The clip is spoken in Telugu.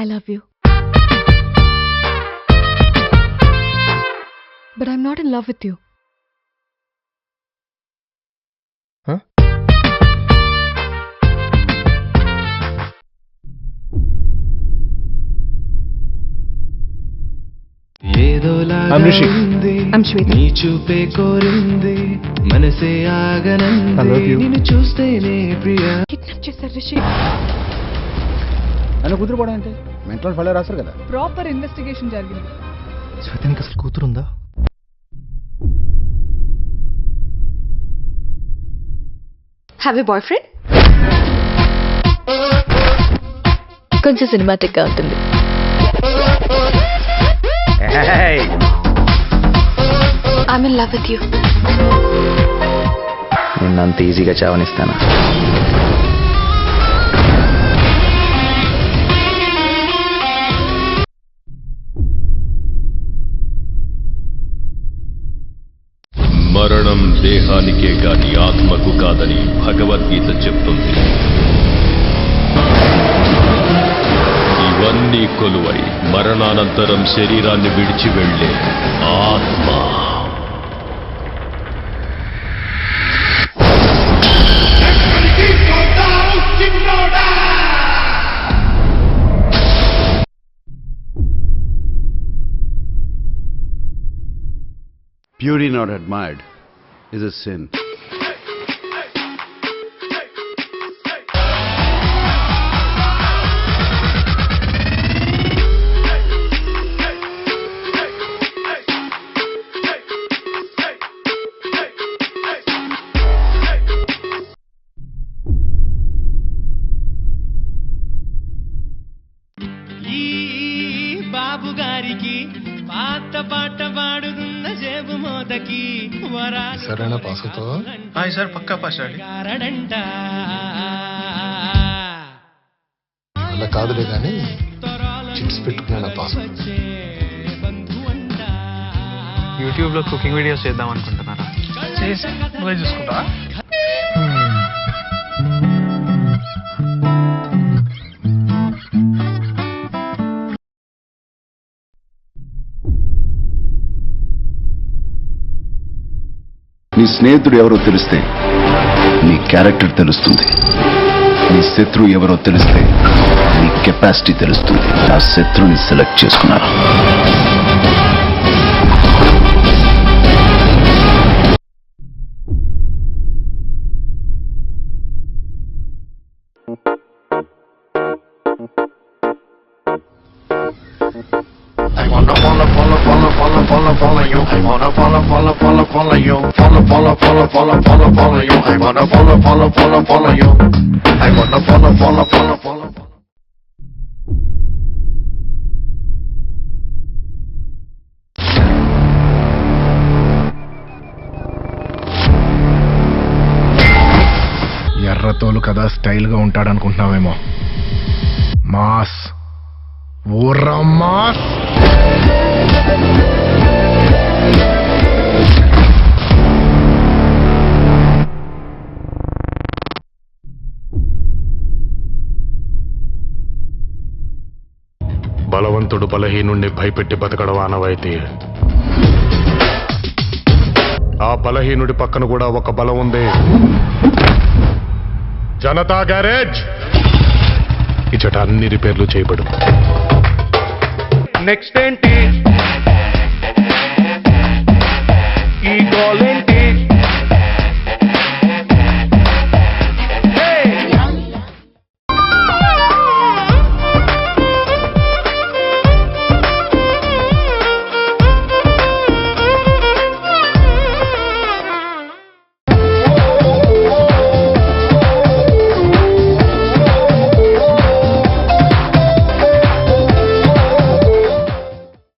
I love you. But I'm not in love with you. Huh? I'm Rishi. I'm Shweta. I love you. Kidnap చేశారు రిషి. నన్ను కుదిరిపోవడం అంటే మెంటల్ ఫైల్ రాస్తారు కదా. ప్రాపర్ ఇన్వెస్టిగేషన్ జరిగింది. శ్వేతనికి అసలు కూతురుందా? Have a boyfriend? కొంచెం సినిమాటిక్ గా ఉంటుంది. I'm in love with you. నిన్నంత ఈజీగా చావనిస్తానా? మరణం దేహానికే గాని ఆత్మకు కాదని భగవద్గీత చెప్తుంది. ఇవన్నీ కొలువై మరణానంతరం శరీరాన్ని విడిచి వెళ్ళే ఆత్మ. Beauty not admired is a sin. బాబు గారికి పాత పాట పాడుతున్న జేబు మోతకి సరేనా పాసుతో? సార్ పక్కా పాసాడు అలా కాదులే కానీ చిట్స్ పెట్టుకున్నా పాస్. యూట్యూబ్ లో కుకింగ్ వీడియోస్ చేద్దాం అనుకుంటున్నారా? చేసి నువ్వే చూసుకుంటా. నీ స్నేహితుడు ఎవరో తెలిస్తే నీ క్యారెక్టర్ తెలుస్తుంది. నీ శత్రువు ఎవరో తెలిస్తే నీ కెపాసిటీ తెలుస్తుంది. నా శత్రువుని సెలెక్ట్ చేసుకున్నాను. I wanna follow you. I wanna follow you. I wanna follow you. I wanna follow. ఎర్రతోలు కదా స్టైల్ గా ఉంటాడనుకుంటున్నావేమో. Mass ఊర్రా mass. బలవంతుడు బలహీనుణ్ణి భయపెట్టి బతకడం ఆనవాయితీ. ఆ బలహీనుడి పక్కన కూడా ఒక బలం ఉంది. జనతా గ్యారేజ్. ఇచ్చట అన్ని రిపేర్లు చేయబడు. నెక్స్ట్ ఏంటి?